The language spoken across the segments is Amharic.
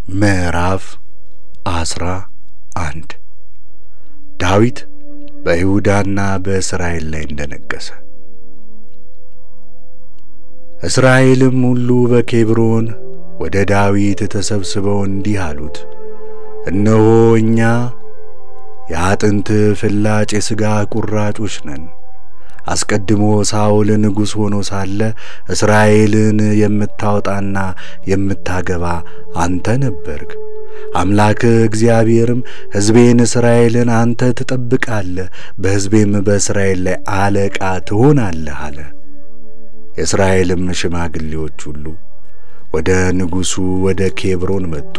ምዕራፍ 11 ዳዊት በይሁዳና በእስራኤል ላይ እንደነገሰ። እስራኤልም ሁሉ በኬብሮን ወደ ዳዊት ተሰብስበው እንዲህ አሉት፣ እነሆ እኛ የአጥንት ፍላጭ የሥጋ ቁራጮች ነን። አስቀድሞ ሳኦል ንጉሥ ሆኖ ሳለ እስራኤልን የምታወጣና የምታገባ አንተ ነበርክ። አምላክ እግዚአብሔርም ሕዝቤን እስራኤልን አንተ ትጠብቃለህ፣ በሕዝቤም በእስራኤል ላይ አለቃ ትሆናለህ አለ። የእስራኤልም ሽማግሌዎች ሁሉ ወደ ንጉሡ ወደ ኬብሮን መጡ።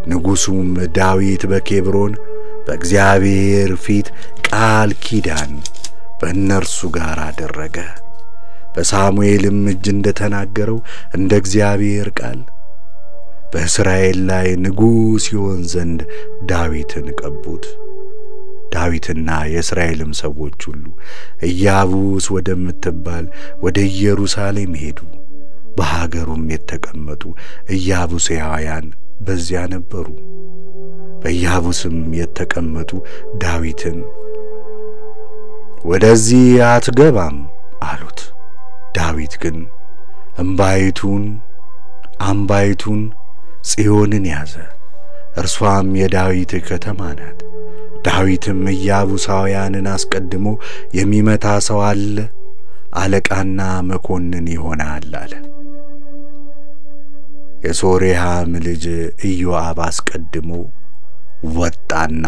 ንጉሡም ዳዊት በኬብሮን በእግዚአብሔር ፊት ቃል ኪዳን በእነርሱ ጋር አደረገ። በሳሙኤልም እጅ እንደተናገረው እንደ እግዚአብሔር ቃል በእስራኤል ላይ ንጉሥ ይሆን ዘንድ ዳዊትን ቀቡት። ዳዊትና የእስራኤልም ሰዎች ሁሉ ኢያቡስ ወደምትባል ወደ ኢየሩሳሌም ሄዱ። በሀገሩም የተቀመጡ ኢያቡሳውያን በዚያ ነበሩ። በኢያቡስም የተቀመጡ ዳዊትን ወደዚህ አትገባም አሉት። ዳዊት ግን አምባይቱን ጽዮንን ያዘ፣ እርሷም የዳዊት ከተማ ናት። ዳዊትም ኢያቡሳውያንን አስቀድሞ የሚመታ ሰው አለ፣ አለቃና መኮንን ይሆናል አለ። የሶርያም ልጅ ኢዮአብ አስቀድሞ ወጣና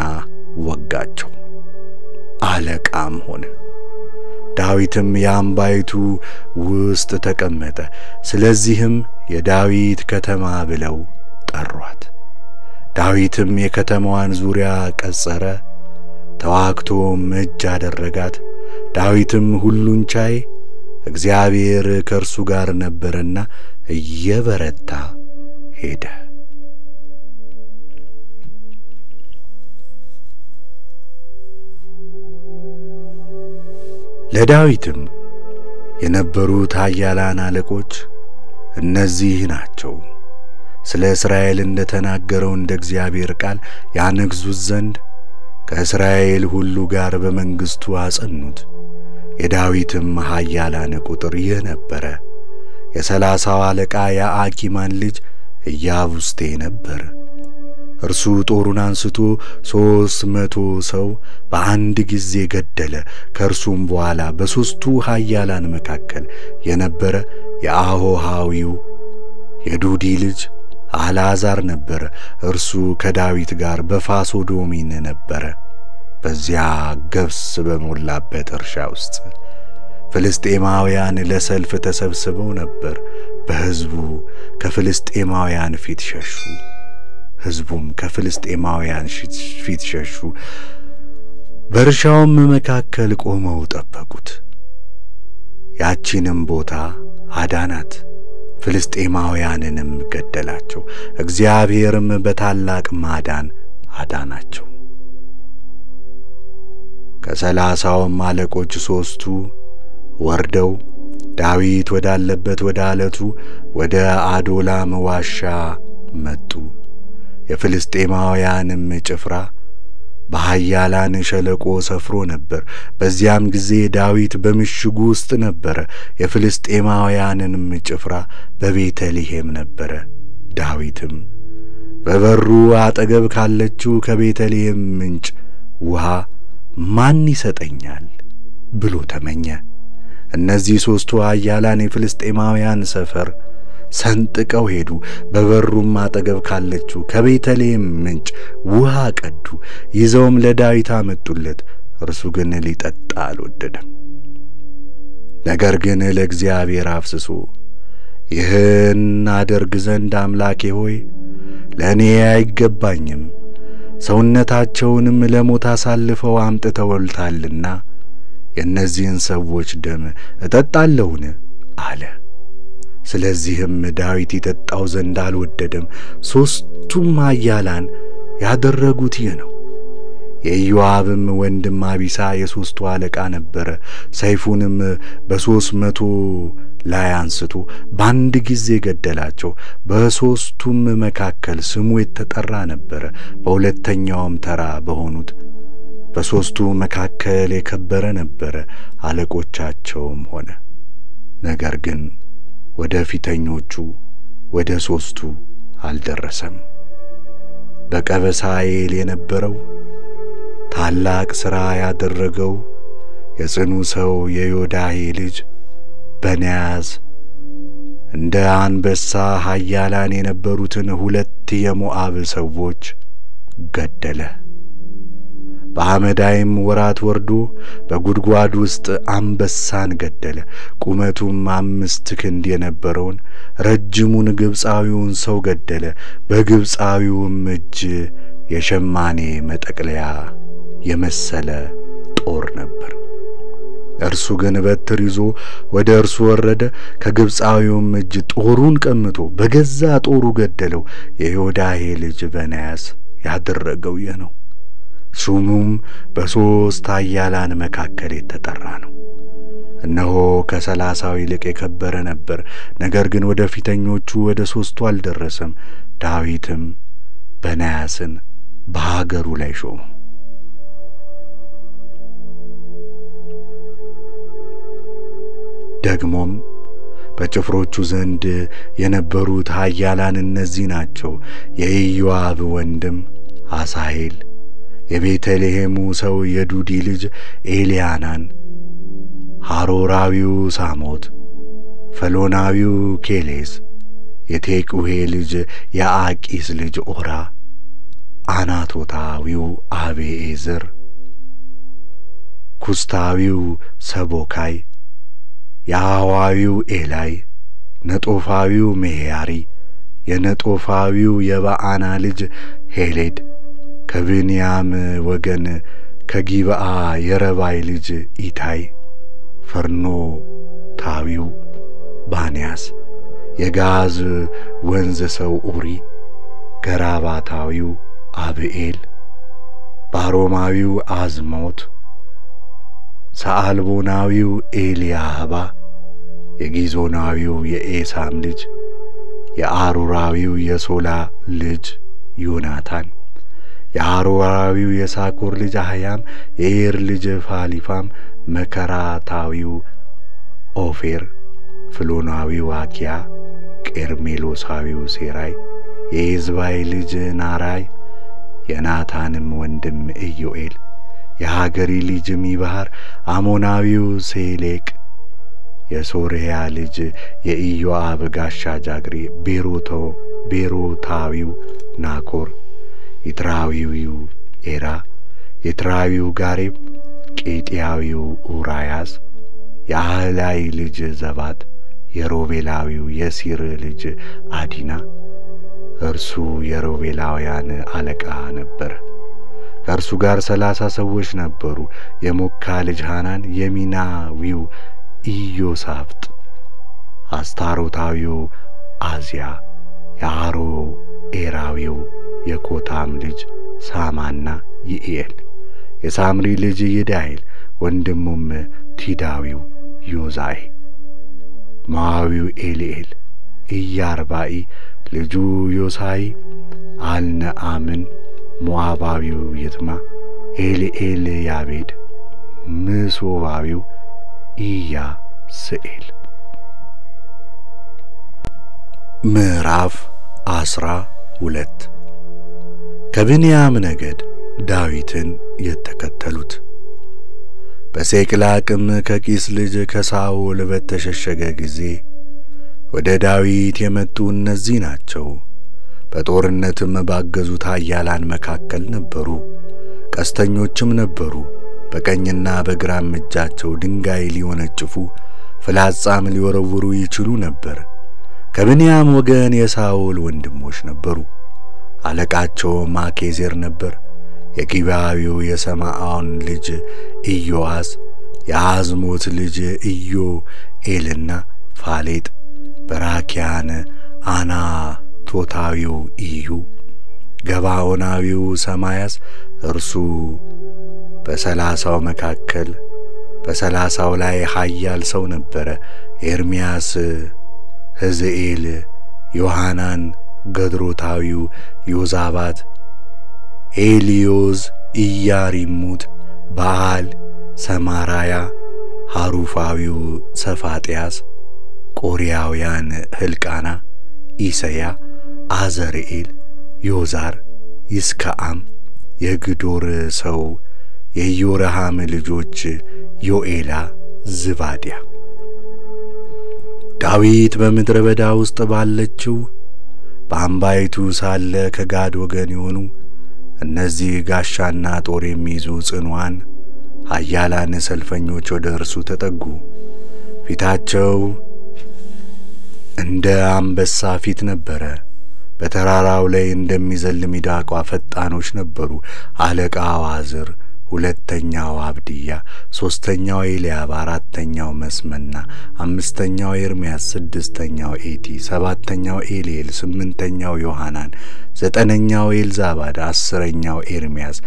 ወጋቸው፣ አለቃም ሆነ። ዳዊትም የአምባይቱ ውስጥ ተቀመጠ። ስለዚህም የዳዊት ከተማ ብለው ጠሯት። ዳዊትም የከተማዋን ዙሪያ ቀጸረ፣ ተዋግቶም እጅ አደረጋት። ዳዊትም ሁሉን ቻይ እግዚአብሔር ከእርሱ ጋር ነበረና እየበረታ ሄደ። ለዳዊትም የነበሩት ኃያላን አለቆች እነዚህ ናቸው። ስለ እስራኤል እንደተናገረው እንደ እግዚአብሔር ቃል ያነግሡት ዘንድ ከእስራኤል ሁሉ ጋር በመንግሥቱ አጸኑት። የዳዊትም ኃያላን ቁጥር ይህ ነበረ። የ30 አለቃ የአኪማን ልጅ ኢያቡስቴ ነበር። እርሱ ጦሩን አንስቶ 300 ሰው በአንድ ጊዜ ገደለ። ከእርሱም በኋላ በሦስቱ ኃያላን መካከል የነበረ የአሆሃዊው የዱዲ ልጅ አልዓዛር ነበረ። እርሱ ከዳዊት ጋር በፋሶዶሚን ነበረ። በዚያ ገብስ በሞላበት እርሻ ውስጥ ፍልስጤማውያን ለሰልፍ ተሰብስበው ነበር። በሕዝቡ ከፍልስጤማውያን ፊት ሸሹ። ሕዝቡም ከፍልስጤማውያን ፊት ሸሹ። በእርሻውም መካከል ቆመው ጠበቁት። ያቺንም ቦታ አዳናት፣ ፍልስጤማውያንንም ገደላቸው። እግዚአብሔርም በታላቅ ማዳን አዳናቸው። ከ30 አለቆች 3ቱ ወርደው ዳዊት ወዳለበት ወደ አለቱ ወደ አዶላም ዋሻ መጡ። የፍልስጤማውያንም ጭፍራ በኃያላን ሸለቆ ሰፍሮ ነበር። በዚያም ጊዜ ዳዊት በምሽጉ ውስጥ ነበረ። የፍልስጤማውያንንም ጭፍራ በቤተልሔም ነበረ። ዳዊትም በበሩ አጠገብ ካለችው ከቤተልሔም ምንጭ ውሃ ማን ይሰጠኛል ብሎ ተመኘ። እነዚህ 3ቱ ኃያላን የፍልስጤማውያን ሰፈር ሰንጥቀው ሄዱ። በበሩም አጠገብ ካለችው ከቤተልሔም ምንጭ ውሃ ቀዱ። ይዘውም ለዳዊት አመጡለት። እርሱ ግን ሊጠጣ አልወደደም። ነገር ግን ለእግዚአብሔር አፍስሶ ይህን አደርግ ዘንድ አምላኬ ሆይ ለእኔ አይገባኝም፣ ሰውነታቸውንም ለሞት አሳልፈው አምጥተውታልና የእነዚህን ሰዎች ደም እጠጣለሁን አለ። ስለዚህም ዳዊት ይጠጣው ዘንድ አልወደደም። 3ቱም ኃያላን ያደረጉት ይህ ነው። የኢዮአብም ወንድም አቢሳ የሶስቱ አለቃ ነበረ። ሰይፉንም በ300 ላይ አንስቶ በአንድ ጊዜ ገደላቸው። በሶስቱም መካከል ስሙ የተጠራ ነበረ። በሁለተኛውም ተራ በሆኑት በሶስቱ መካከል የከበረ ነበረ። አለቆቻቸውም ሆነ። ነገር ግን ወደ ፊተኞቹ ወደ ሶስቱ አልደረሰም። በቀበሳኤል የነበረው ታላቅ ሥራ ያደረገው የጽኑ ሰው የዮዳሄ ልጅ በንያስ እንደ አንበሳ ኃያላን የነበሩትን 2 የሞዓብ ሰዎች ገደለ። በአመዳይም ወራት ወርዶ በጉድጓድ ውስጥ አንበሳን ገደለ። ቁመቱም 5 ክንድ የነበረውን ረጅሙን ግብፃዊውን ሰው ገደለ። በግብፃዊውም እጅ የሸማኔ መጠቅለያ የመሰለ ጦር ነበር። እርሱ ግን በትር ይዞ ወደ እርሱ ወረደ። ከግብፃዊውም እጅ ጦሩን ቀምቶ በገዛ ጦሩ ገደለው። የዮዳሄ ልጅ በንያስ ያደረገው ይህ ነው። ሹሙም በ3 ኃያላን መካከል የተጠራ ነው። እነሆ ከ30 ይልቅ የከበረ ነበር። ነገር ግን ወደ ፊተኞቹ ወደ 3ቱ አልደረሰም። ዳዊትም በንያስን በሀገሩ ላይ ሾመ። ደግሞም በጭፍሮቹ ዘንድ የነበሩት ኃያላን እነዚህ ናቸው። የኢዮአብ ወንድም አሳሄል፣ የቤተልሔሙ ሰው የዱዲ ልጅ ኤልያናን፣ ሐሮራዊው ሳሞት፣ ፈሎናዊው ኬሌስ፣ የቴቁሄ ልጅ የአቂስ ልጅ ኦራ፣ አናቶታዊው አቤኤዝር፣ ኩስታዊው ሰቦካይ፣ የአዋዊው ኤላይ፣ ነጦፋዊው ሜያሪ፣ የነጦፋዊው የበዓና ልጅ ሄሌድ፣ ከብንያም ወገን ከጊብዓ የረባይ ልጅ ኢታይ፣ ፈርኖታዊው ባንያስ፣ የጋዝ ወንዝ ሰው ኡሪ፣ ገራባታዊው አብኤል፣ ባሮማዊው አዝሞት፣ ሰአልቦናዊው ኤልያህባ፣ የጊዞናዊው የኤሳም ልጅ የአሩራዊው የሶላ ልጅ ዮናታን፣ የአሩራዊው የሳኮር ልጅ አህያም፣ የኤር ልጅ ፋሊፋም፣ መከራታዊው ኦፌር፣ ፍሎናዊው አኪያ፣ ቄርሜሎሳዊው ሴራይ፣ የኤዝባይ ልጅ ናራይ፣ የናታንም ወንድም ኢዮኤል፣ የሀገሪ ልጅ ሚባር፣ አሞናዊው ሴሌቅ፣ የሶርያ ልጅ የኢዮአብ ጋሻ ጃግሬ ቤሮታዊው ናኮር፣ ይትራዊው ኤራ፣ የትራዊው ጋሬብ፣ ቄጢያዊው ኡራያስ፣ የአህላይ ልጅ ዘባት፣ የሮቤላዊው የሲር ልጅ አዲና፣ እርሱ የሮቤላውያን አለቃ ነበረ። ከእርሱ ጋር 30 ሰዎች ነበሩ። የሞካ ልጅ ሐናን፣ የሚናዊው ኢዮሳፍጥ፣ አስታሮታዊው አዝያ፣ የአሮኤራዊው የኮታም ልጅ ሳማና ይኢኤል፣ የሳምሪ ልጅ ይዳኤል፣ ወንድሙም ቲዳዊው ዮዛኤ፣ ማዋዊው ኤሊኤል፣ ኢያርባኢ ልጁ ዮሳይ፣ አልነአምን፣ ሞዓባዊው ይትማ፣ ኤሊኤል ያቤድ፣ ምሶባዊው ኢያስኤል። ምዕራፍ 12 ከብንያም ነገድ ዳዊትን የተከተሉት። በሴቅላቅም ከቂስ ልጅ ከሳኦል በተሸሸገ ጊዜ ወደ ዳዊት የመጡ እነዚህ ናቸው። በጦርነትም ባገዙት ኃያላን መካከል ነበሩ። ቀስተኞችም ነበሩ። በቀኝና በግራም እጃቸው ድንጋይ ሊወነጭፉ ፍላጻም ሊወረውሩ ይችሉ ነበር። ከብንያም ወገን የሳኦል ወንድሞች ነበሩ። አለቃቸውም አኬዜር ነበር። የጊብዓዊው የሰማዖን ልጅ ኢዮአስ፣ የአዝሞት ልጅ ኢዮኤልና ፋሌጥ፣ በራኪያን አናቶታዊው ኢዩ፣ ገባዖናዊው ሰማያስ እርሱ በ30 መካከል በ30 ላይ ኃያል ሰው ነበረ። ኤርምያስ፣ ሕዝኤል፣ ዮሐናን፣ ገድሮታዊው ዮዛባት፣ ኤልዮዝ፣ ኢያሪሙት፣ በዓል፣ ሰማራያ፣ ሐሩፋዊው ሰፋጥያስ፣ ቆሪያውያን ሕልቃና፣ ኢሰያ፣ አዘርኤል፣ ዮዛር፣ ይስከአም፣ የግዶር ሰው የኢዮራሃም ልጆች ዮኤላ፣ ዝባድያ። ዳዊት በምድረ በዳ ውስጥ ባለችው በአምባይቱ ሳለ ከጋድ ወገን የሆኑ እነዚህ ጋሻና ጦር የሚይዙ ጽኑዓን ኃያላን ሰልፈኞች ወደ እርሱ ተጠጉ። ፊታቸው እንደ አንበሳ ፊት ነበረ። በተራራው ላይ እንደሚዘል ሚዳቋ ፈጣኖች ነበሩ። አለቃው አዝር፣ ሁለተኛው አብድያ፣ ሦስተኛው ኤልያብ፣ አራተኛው መስመና፣ አምስተኛው ኤርምያስ፣ ስድስተኛው ኤቲ፣ ሰባተኛው ኤልኤል፣ ስምንተኛው ዮሐናን፣ ዘጠነኛው ኤልዛባድ፣ አስረኛው ኤርምያስ፣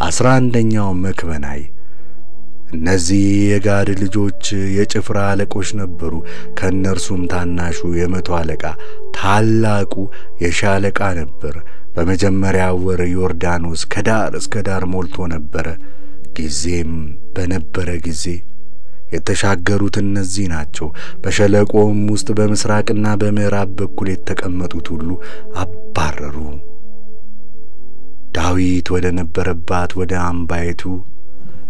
11ኛው መክበናይ። እነዚህ የጋድ ልጆች የጭፍራ አለቆች ነበሩ። ከእነርሱም ታናሹ የመቶ አለቃ ታላቁ የሻለቃ ነበር። በመጀመሪያው ወር ዮርዳኖስ ከዳር እስከ ዳር ሞልቶ ነበረ። ጊዜም በነበረ ጊዜ የተሻገሩት እነዚህ ናቸው። በሸለቆም ውስጥ በምስራቅና በምዕራብ በኩል የተቀመጡት ሁሉ አባረሩ። ዳዊት ወደ ነበረባት ወደ አምባይቱ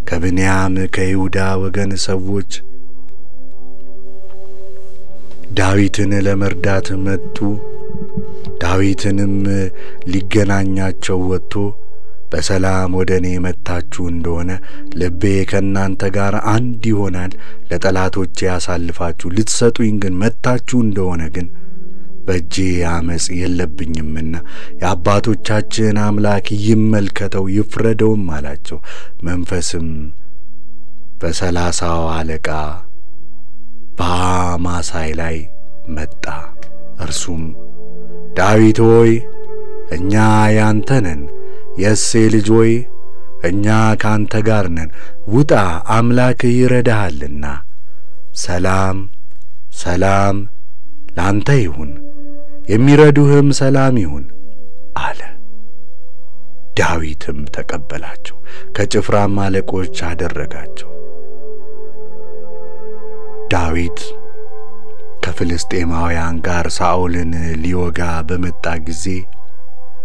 ከብንያም ከይሁዳ ወገን ሰዎች ዳዊትን ለመርዳት መጡ። ዳዊትንም ሊገናኛቸው ወጥቶ በሰላም ወደ እኔ መጥታችሁ እንደሆነ ልቤ ከእናንተ ጋር አንድ ይሆናል። ለጠላቶቼ አሳልፋችሁ ልትሰጡኝ ግን መጥታችሁ እንደሆነ ግን በእጄ ዓመፅ የለብኝምና የአባቶቻችን አምላክ ይመልከተው ይፍረደውም አላቸው። መንፈስም በ30ው አለቃ በአማሳይ ላይ መጣ። እርሱም ዳዊት ሆይ እኛ ያንተ ነን፣ የእሴይ ልጅ ሆይ እኛ ካንተ ጋር ነን፣ ውጣ አምላክ ይረዳሃልና፣ ሰላም ሰላም ላንተ ይሁን፣ የሚረዱህም ሰላም ይሁን አለ። ዳዊትም ተቀበላቸው፣ ከጭፍራም አለቆች አደረጋቸው። ዳዊት ከፍልስጤማውያን ጋር ሳኦልን ሊወጋ በመጣ ጊዜ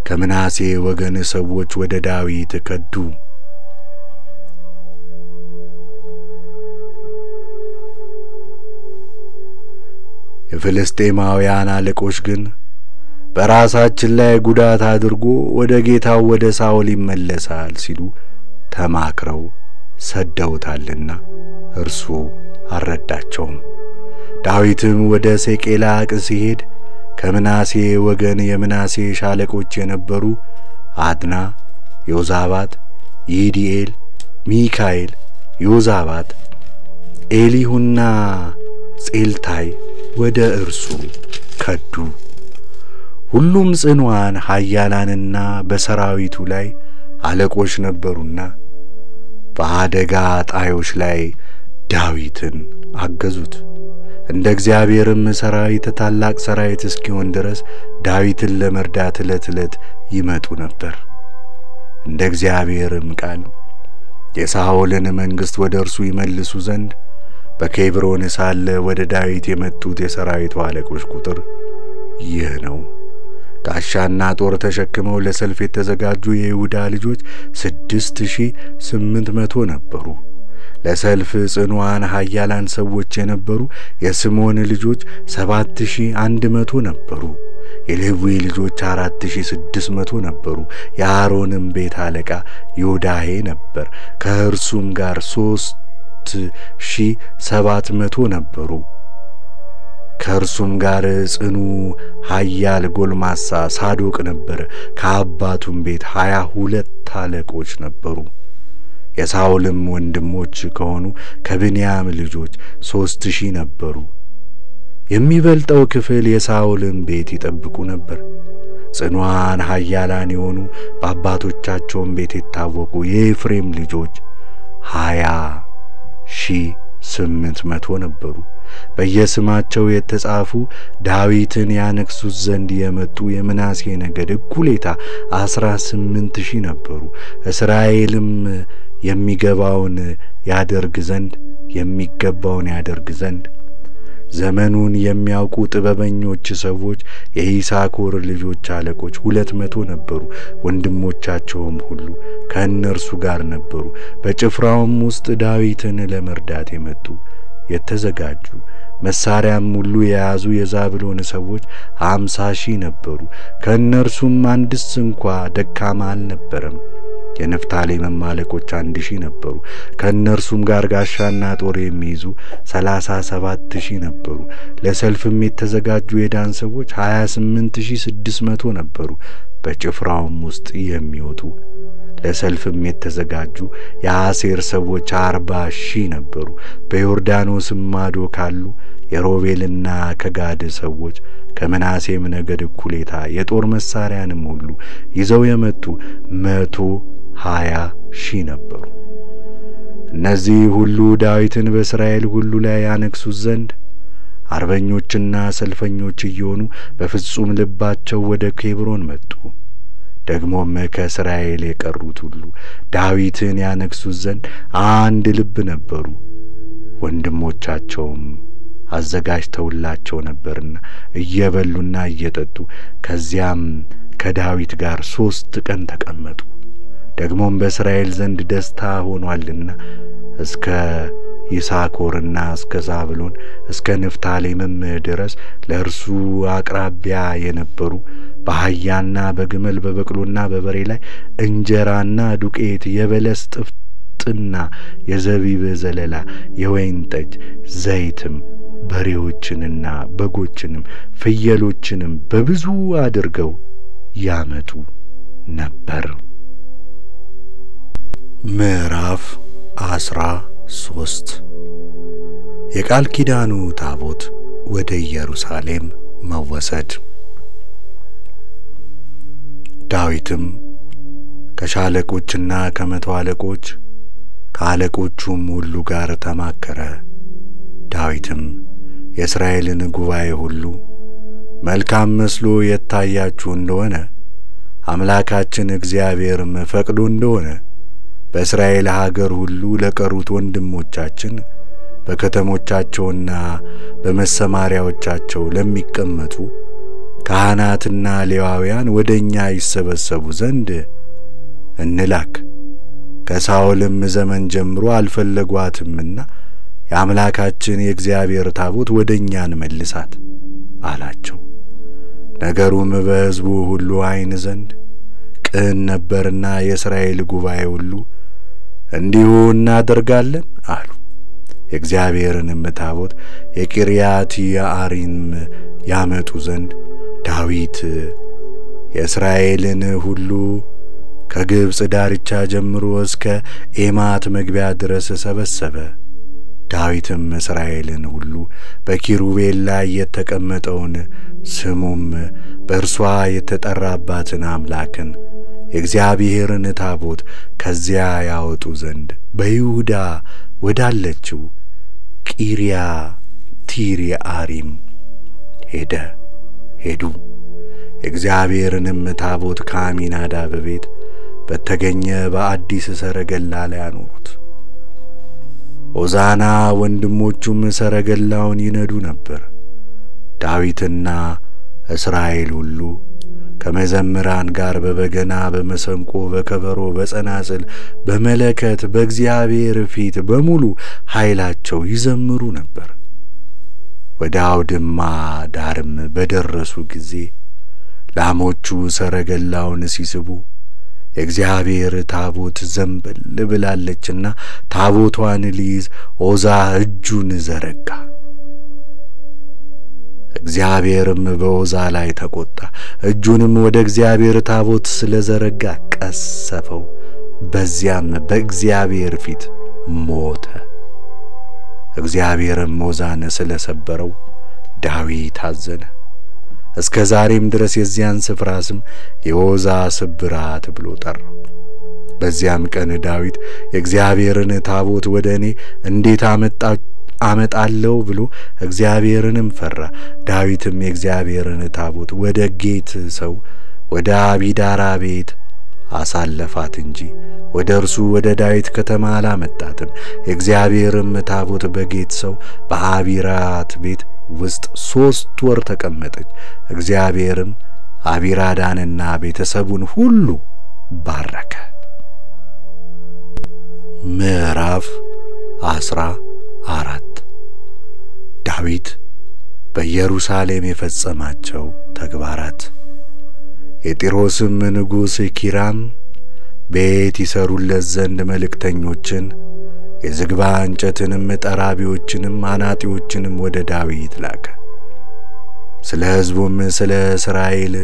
ከምናሴ ወገን ሰዎች ወደ ዳዊት ከዱ። የፍልስጤማውያን አለቆች ግን በራሳችን ላይ ጉዳት አድርጎ ወደ ጌታው ወደ ሳኦል ይመለሳል ሲሉ ተማክረው ሰደውታልና እርሱ አልረዳቸውም። ዳዊትም ወደ ሴቄላቅ ሲሄድ ከምናሴ ወገን የምናሴ ሻለቆች የነበሩ አድና፣ ዮዛባት፣ ይዲኤል፣ ሚካኤል፣ ዮዛባት፣ ኤሊሁና ጼልታይ ወደ እርሱ ከዱ። ሁሉም ጽኑዓን ኃያላንና በሰራዊቱ ላይ አለቆች ነበሩና በአደጋ ጣዮች ላይ ዳዊትን አገዙት። እንደ እግዚአብሔርም ሰራዊት ታላቅ ሰራዊት እስኪሆን ድረስ ዳዊትን ለመርዳት ዕለት ዕለት ይመጡ ነበር። እንደ እግዚአብሔርም ቃል የሳኦልን መንግሥት ወደ እርሱ ይመልሱ ዘንድ በኬብሮን ሳለ ወደ ዳዊት የመጡት የሰራዊቱ አለቆች ቁጥር ይህ ነው። ጋሻና ጦር ተሸክመው ለሰልፍ የተዘጋጁ የይሁዳ ልጆች 6800 ነበሩ። ለሰልፍ ጽኑዓን ኃያላን ሰዎች የነበሩ የስምዖን ልጆች 7100 ነበሩ። የሌዊ ልጆች 4600 ነበሩ። የአሮንም ቤት አለቃ ዮዳሄ ነበር። ከእርሱም ጋር 3700 ነበሩ። ከእርሱም ጋር ጽኑ ኃያል ጎልማሳ ሳዶቅ ነበር። ከአባቱም ቤት 22 አለቆች ነበሩ። የሳኦልም ወንድሞች ከሆኑ ከብንያም ልጆች 3000 ነበሩ። የሚበልጠው ክፍል የሳኦልን ቤት ይጠብቁ ነበር። ጽኑዓን ኃያላን የሆኑ በአባቶቻቸውም ቤት የታወቁ የኤፍሬም ልጆች 20,800 ነበሩ። በየስማቸው የተጻፉ ዳዊትን ያነግሡት ዘንድ የመጡ የምናሴ ነገድ እኩሌታ 18,000 ነበሩ። እስራኤልም የሚገባውን ያደርግ ዘንድ ዘመኑን የሚያውቁ ጥበበኞች ሰዎች የይሳኮር ልጆች አለቆች 200 ነበሩ። ወንድሞቻቸውም ሁሉ ከእነርሱ ጋር ነበሩ። በጭፍራውም ውስጥ ዳዊትን ለመርዳት የመጡ የተዘጋጁ መሳሪያም ሁሉ የያዙ የዛብሎን ሰዎች 50,000 ነበሩ። ከእነርሱም አንድስ እንኳ ደካማ አልነበረም። የንፍታሌምም አለቆች 1,000 ነበሩ። ከእነርሱም ጋር ጋሻና ጦር የሚይዙ 37,000 ነበሩ። ለሰልፍም የተዘጋጁ የዳን ሰዎች 28,600 ነበሩ። በጭፍራውም ውስጥ የሚወጡ ለሰልፍም የተዘጋጁ የአሴር ሰዎች 40,000 ነበሩ። በዮርዳኖስም ማዶ ካሉ የሮቤልና ከጋድ ሰዎች ከምናሴም ነገድ እኩሌታ የጦር መሳሪያንም ሁሉ ይዘው የመጡ 120,000 ነበሩ። እነዚህ ሁሉ ዳዊትን በእስራኤል ሁሉ ላይ ያነግሡት ዘንድ አርበኞችና ሰልፈኞች እየሆኑ በፍጹም ልባቸው ወደ ኬብሮን መጡ። ደግሞም ከእስራኤል የቀሩት ሁሉ ዳዊትን ያነግሡት ዘንድ አንድ ልብ ነበሩ። ወንድሞቻቸውም አዘጋጅተውላቸው ነበርና እየበሉና እየጠጡ ከዚያም ከዳዊት ጋር 3 ቀን ተቀመጡ። ደግሞም በእስራኤል ዘንድ ደስታ ሆኗልና እስከ ይሳኮርና እስከ ዛብሎን እስከ ንፍታሌምም ድረስ ለእርሱ አቅራቢያ የነበሩ በአህያና በግመል በበቅሎና በበሬ ላይ እንጀራና ዱቄት የበለስ ጥፍጥና የዘቢብ ዘለላ የወይን ጠጅ ዘይትም በሬዎችንና በጎችንም ፍየሎችንም በብዙ አድርገው ያመጡ ነበር። ምዕራፍ 13 የቃል ኪዳኑ ታቦት ወደ ኢየሩሳሌም መወሰድ። ዳዊትም ከሻለቆችና ከመቶ አለቆች ከአለቆቹም ሁሉ ጋር ተማከረ። ዳዊትም የእስራኤልን ጉባኤ ሁሉ መልካም መስሎ የታያችሁ እንደሆነ አምላካችን እግዚአብሔርም ፈቅዶ እንደሆነ በእስራኤል ሀገር ሁሉ ለቀሩት ወንድሞቻችን በከተሞቻቸውና በመሰማሪያዎቻቸው ለሚቀመጡ ካህናትና ሌዋውያን ወደኛ ይሰበሰቡ ዘንድ እንላክ። ከሳኦልም ዘመን ጀምሮ አልፈለጓትምና የአምላካችን የእግዚአብሔር ታቦት ወደኛ እንመልሳት አላቸው። ነገሩም በሕዝቡ ሁሉ ዓይን ዘንድ ቅን ነበርና የእስራኤል ጉባኤ ሁሉ እንዲሁ እናደርጋለን አሉ። የእግዚአብሔርንም ታቦት የቂርያትይዓሪም ያመጡ ዘንድ ዳዊት የእስራኤልን ሁሉ ከግብጽ ዳርቻ ጀምሮ እስከ ኤማት መግቢያ ድረስ ሰበሰበ። ዳዊትም እስራኤልን ሁሉ በኪሩቤል ላይ የተቀመጠውን ስሙም በእርሷ የተጠራባትን አምላክን የእግዚአብሔርን ታቦት ከዚያ ያወጡ ዘንድ በይሁዳ ወዳለችው ቂርያትይዓሪም ሄዱ። የእግዚአብሔርንም ታቦት ከአሚናዳብ ቤት በተገኘ በአዲስ ሰረገላ ላይ አኖሩት። ዖዛና ወንድሞቹም ሰረገላውን ይነዱ ነበር። ዳዊትና እስራኤል ሁሉ ከመዘምራን ጋር በበገና፣ በመሰንቆ፣ በከበሮ፣ በጸናጽል፣ በመለከት በእግዚአብሔር ፊት በሙሉ ኃይላቸው ይዘምሩ ነበር። ወደ አውድማ ዳርም በደረሱ ጊዜ ላሞቹ ሰረገላውን ሲስቡ የእግዚአብሔር ታቦት ዘንበል ብላለችና ታቦቷን ሊይዝ ዖዛ እጁን ዘረጋ። እግዚአብሔርም በዖዛ ላይ ተቆጣ። እጁንም ወደ እግዚአብሔር ታቦት ስለዘረጋ ቀሰፈው። በዚያም በእግዚአብሔር ፊት ሞተ። እግዚአብሔርም ዖዛን ስለሰበረው ዳዊት አዘነ። እስከ ዛሬም ድረስ የዚያን ስፍራ ስም የዖዛ ስብራት ብሎ ጠራው። በዚያም ቀን ዳዊት የእግዚአብሔርን ታቦት ወደ እኔ እንዴት አመጣለሁ ብሎ እግዚአብሔርንም ፈራ። ዳዊትም የእግዚአብሔርን ታቦት ወደ ጌት ሰው ወደ አቢዳራ ቤት አሳለፋት እንጂ ወደ እርሱ ወደ ዳዊት ከተማ አላመጣትም። የእግዚአብሔርም ታቦት በጌት ሰው በአቢራት ቤት ውስጥ 3 ወር ተቀመጠች። እግዚአብሔርም አቢራዳንና ቤተሰቡን ሁሉ ባረከ። ምዕራፍ 14 ዳዊት በኢየሩሳሌም የፈጸማቸው ተግባራት። የጢሮስም ንጉሥ ኪራም ቤት ይሰሩለት ዘንድ መልእክተኞችን የዝግባ እንጨትንም ጠራቢዎችንም አናጢዎችንም ወደ ዳዊት ላከ። ስለ ሕዝቡም ስለ እስራኤል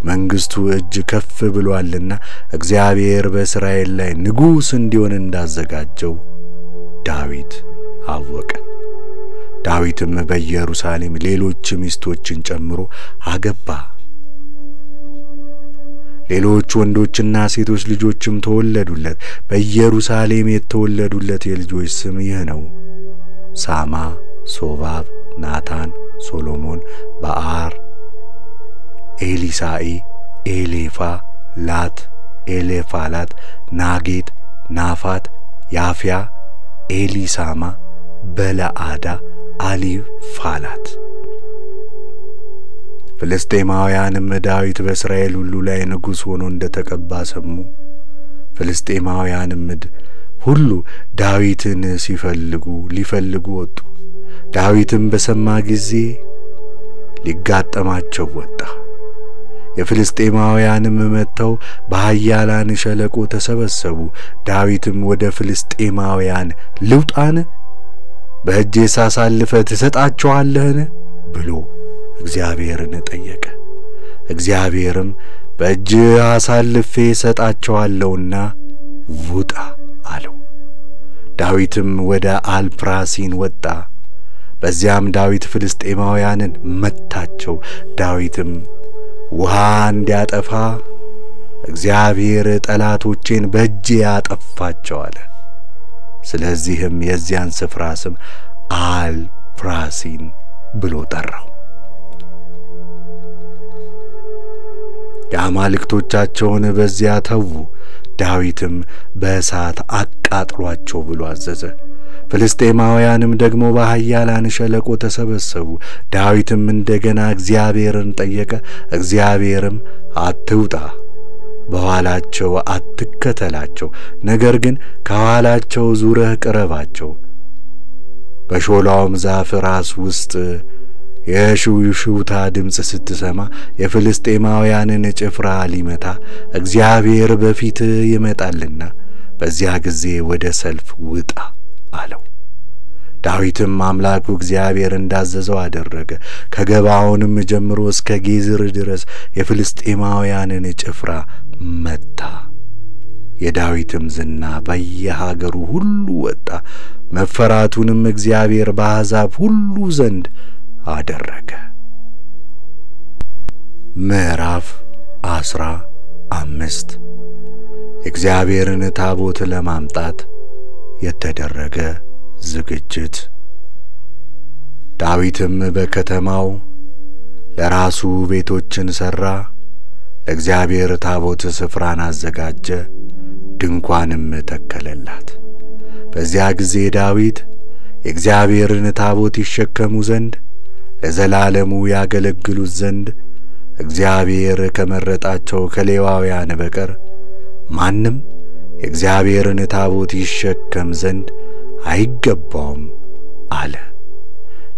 መንግስቱ እጅ ከፍ ብሏልና እግዚአብሔር በእስራኤል ላይ ንጉሥ እንዲሆን እንዳዘጋጀው ዳዊት አወቀ። ዳዊትም በኢየሩሳሌም ሌሎች ሚስቶችን ጨምሮ አገባ። ሌሎች ወንዶችና ሴቶች ልጆችም ተወለዱለት። በኢየሩሳሌም የተወለዱለት የልጆች ስም ይህ ነው: ሳማ፣ ሶባብ፣ ናታን፣ ሶሎሞን፣ በአር፣ ኤሊሳኢ፣ ኤሌፋ፣ ላት፣ ኤሌፋላት፣ ናጌት፣ ናፋት፣ ያፍያ፣ ኤሊሳማ፣ በለዓዳ፣ አሊፋላት። ፍልስጤማውያንም ዳዊት በእስራኤል ሁሉ ላይ ንጉሥ ሆኖ እንደተቀባ ሰሙ። ፍልስጤማውያንም ሁሉ ዳዊትን ሊፈልጉ ወጡ። ዳዊትም በሰማ ጊዜ ሊጋጠማቸው ወጣ። የፍልስጤማውያንም መጥተው በኃያላን ሸለቆ ተሰበሰቡ። ዳዊትም ወደ ፍልስጤማውያን ልውጣን? በእጄስ አሳልፈህ ትሰጣቸዋለህን? ብሎ እግዚአብሔርን ጠየቀ። እግዚአብሔርም በእጅህ አሳልፌ ሰጣቸዋለሁና ውጣ አለው። ዳዊትም ወደ አልፕራሲን ወጣ። በዚያም ዳዊት ፍልስጤማውያንን መታቸው። ዳዊትም ውሃ እንዲያጠፋ እግዚአብሔር ጠላቶቼን በእጄ ያጠፋቸው አለ። ስለዚህም የዚያን ስፍራ ስም አልፕራሲን ብሎ ጠራው። የአማልክቶቻቸውን በዚያ ተዉ። ዳዊትም በእሳት አቃጥሏቸው ብሎ አዘዘ። ፍልስጤማውያንም ደግሞ በኃያላን ሸለቆ ተሰበሰቡ። ዳዊትም እንደገና እግዚአብሔርን ጠየቀ። እግዚአብሔርም አትውጣ፣ በኋላቸው አትከተላቸው፣ ነገር ግን ከኋላቸው ዙረህ ቅረባቸው። በሾላውም ዛፍ ራስ ውስጥ የሽውሽውታ ድምፅ ስትሰማ የፍልስጤማውያንን ጭፍራ ሊመታ እግዚአብሔር በፊት ይመጣልና በዚያ ጊዜ ወደ ሰልፍ ውጣ አለው። ዳዊትም አምላኩ እግዚአብሔር እንዳዘዘው አደረገ። ከገባዖንም ጀምሮ እስከ ጌዝር ድረስ የፍልስጤማውያንን ጭፍራ መታ። የዳዊትም ዝና በየሀገሩ ሁሉ ወጣ። መፈራቱንም እግዚአብሔር በአሕዛብ ሁሉ ዘንድ አደረገ። ምዕራፍ 15 የእግዚአብሔርን ታቦት ለማምጣት የተደረገ ዝግጅት። ዳዊትም በከተማው ለራሱ ቤቶችን ሠራ፣ ለእግዚአብሔር ታቦት ስፍራን አዘጋጀ፣ ድንኳንም ተከለላት። በዚያ ጊዜ ዳዊት የእግዚአብሔርን ታቦት ይሸከሙ ዘንድ ለዘላለሙ ያገለግሉት ዘንድ እግዚአብሔር ከመረጣቸው ከሌዋውያን በቀር ማንም የእግዚአብሔርን ታቦት ይሸከም ዘንድ አይገባውም አለ።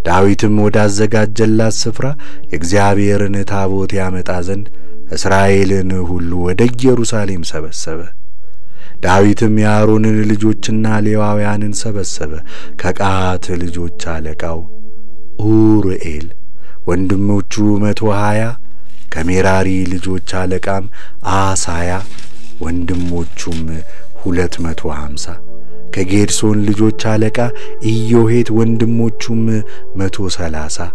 ዳዊትም ወዳዘጋጀላት ስፍራ የእግዚአብሔርን ታቦት ያመጣ ዘንድ እስራኤልን ሁሉ ወደ ኢየሩሳሌም ሰበሰበ። ዳዊትም የአሮንን ልጆችና ሌዋውያንን ሰበሰበ። ከቀዓት ልጆች አለቃው ኡርኤል፣ ወንድሞቹ 120፣ ከሜራሪ ልጆች አለቃም አሳያ፣ ወንድሞቹም 250፣ ከጌድሶን ልጆች አለቃ ኢዮሄት፣ ወንድሞቹም 130፣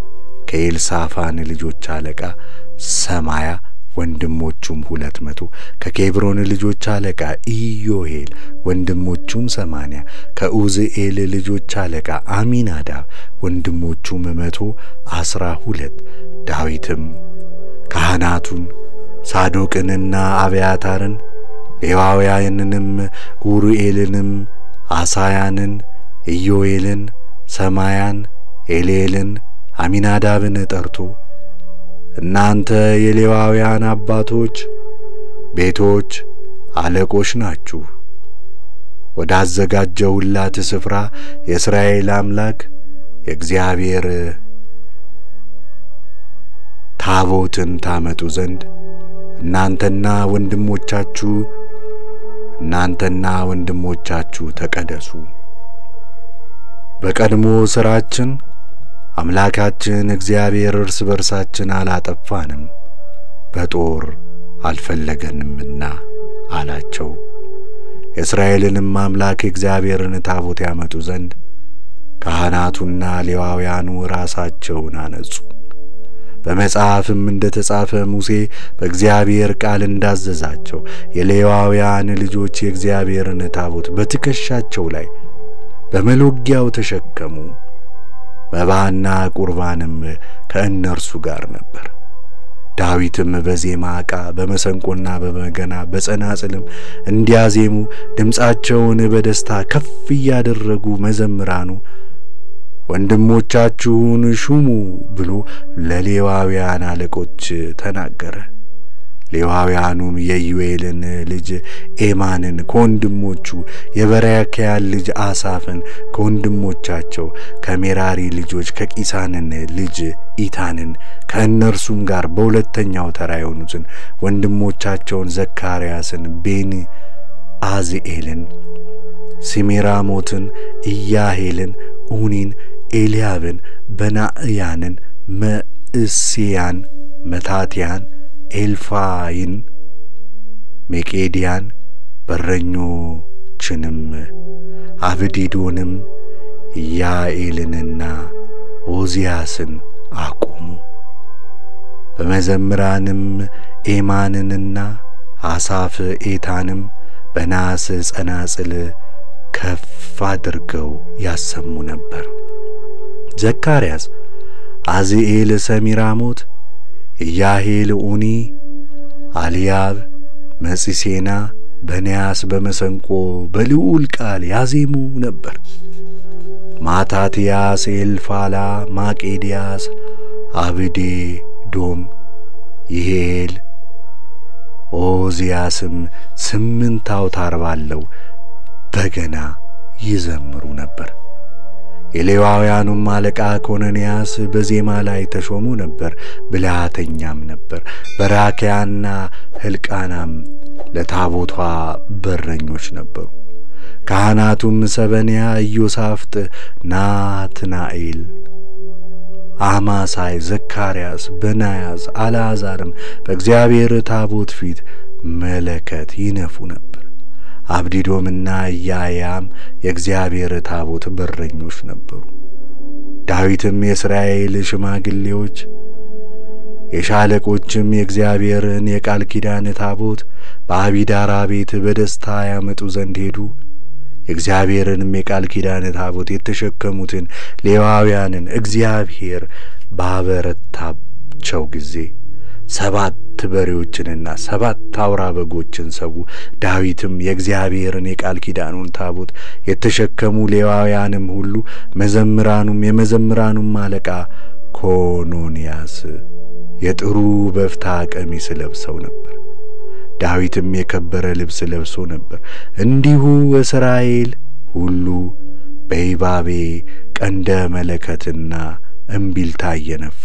ከኤልሳፋን ልጆች አለቃ ሰማያ ወንድሞቹም 200 ከኬብሮን ልጆች አለቃ ኢዮሄል ወንድሞቹም 80 ከኡዝኤል ልጆች አለቃ አሚናዳብ ወንድሞቹም 112 ዳዊትም ካህናቱን ሳዶቅንና አብያታርን ሌዋውያንንም ኡሩኤልንም አሳያንን ኢዮኤልን ሰማያን ኤሌልን አሚናዳብን ጠርቶ እናንተ የሌዋውያን አባቶች ቤቶች አለቆች ናችሁ ወዳዘጋጀሁላት ስፍራ የእስራኤል አምላክ የእግዚአብሔር ታቦትን ታመጡ ዘንድ እናንተና ወንድሞቻችሁ ተቀደሱ በቀድሞ ሥራችን አምላካችን እግዚአብሔር እርስ በርሳችን አላጠፋንም በጦር አልፈለገንምና አላቸው የእስራኤልንም አምላክ እግዚአብሔርን ታቦት ያመጡ ዘንድ ካህናቱና ሌዋውያኑ ራሳቸውን አነጹ በመጽሐፍም እንደተጻፈ ሙሴ በእግዚአብሔር ቃል እንዳዘዛቸው የሌዋውያን ልጆች የእግዚአብሔርን ታቦት በትከሻቸው ላይ በመሎጊያው ተሸከሙ መባና ቁርባንም ከእነርሱ ጋር ነበር ዳዊትም በዜማ ዕቃ በመሰንቆና በበገና በጸናጽልም እንዲያዜሙ ድምፃቸውን በደስታ ከፍ ያደረጉ መዘምራኑ ወንድሞቻችሁን ሹሙ ብሎ ለሌዋውያን አለቆች ተናገረ ሌዋውያኑም የዩኤልን ልጅ ኤማንን ከወንድሞቹ የበራክያን ልጅ አሳፍን ከወንድሞቻቸው ከሜራሪ ልጆች ከቂሳንን ልጅ ኢታንን ከእነርሱም ጋር በሁለተኛው ተራ የሆኑትን ወንድሞቻቸውን ዘካርያስን ቤኒ አዝኤልን ሲሜራሞትን ኢያሄልን ኡኒን ኤልያብን በናእያንን መእስያን መታትያን ኤልፋይን ሜቄዲያን በረኞችንም አብዲዶንም ያኤልንና ኦዚያስን አቆሙ በመዘምራንም ኤማንንና አሳፍ ኤታንም በናስ ጸናጽል ከፍ አድርገው ያሰሙ ነበር ዘካርያስ አዝኤል ሰሚራሞት ኢያሄል ኡኒ አልያብ መጽሴና በንያስ በመሰንቆ በልዑል ቃል ያዜሙ ነበር ማታትያስ ኤልፋላ ማቄዲያስ አብዴ ዶም ይሄል ኦዚያስም 8 አውታር ባለው በገና ይዘምሩ ነበር የሌዋውያኑም አለቃ ኮነንያስ በዜማ ላይ ተሾሙ ነበር ብልሃተኛም ነበር በራኪያና ሕልቃናም ለታቦቷ በረኞች ነበሩ ካህናቱም ሰበንያ ኢዮሳፍጥ ናትናኤል አማሳይ ዘካርያስ በናያስ አልዓዛርም በእግዚአብሔር ታቦት ፊት መለከት ይነፉ ነበር አብዲዶምና ያያም የእግዚአብሔር ታቦት በረኞች ነበሩ ዳዊትም የእስራኤል ሽማግሌዎች የሻለቆችም የእግዚአብሔርን የቃል ኪዳን ታቦት በአቢዳራ ቤት በደስታ ያመጡ ዘንድ ሄዱ የእግዚአብሔርንም የቃል ኪዳን ታቦት የተሸከሙትን ሌዋውያንን እግዚአብሔር ባበረታቸው ጊዜ 7 በሬዎችንና 7 አውራ በጎችን ሰው ዳዊትም የእግዚአብሔርን የቃል ኪዳኑን ታቦት የተሸከሙ ሌዋውያንም ሁሉ መዘምራኑም የመዘምራኑም አለቃ ኮኖንያስ የጥሩ በፍታ ቀሚስ ለብሰው ነበር ዳዊትም የከበረ ልብስ ለብሶ ነበር እንዲሁ እስራኤል ሁሉ በይባቤ ቀንደ መለከትና እምቢልታ እየነፉ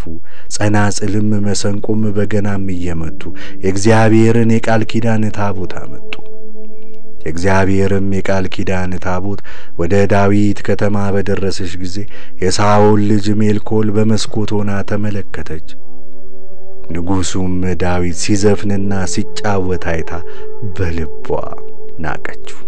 ጸናጽልም መሰንቆም በገናም እየመቱ የእግዚአብሔርን የቃል ኪዳን ታቦት አመጡ የእግዚአብሔርም የቃል ኪዳን ታቦት ወደ ዳዊት ከተማ በደረሰች ጊዜ የሳኦል ልጅ ሜልኮል በመስኮት ሆና ተመለከተች ንጉሡም ዳዊት ሲዘፍንና ሲጫወት አይታ በልቧ ናቀችው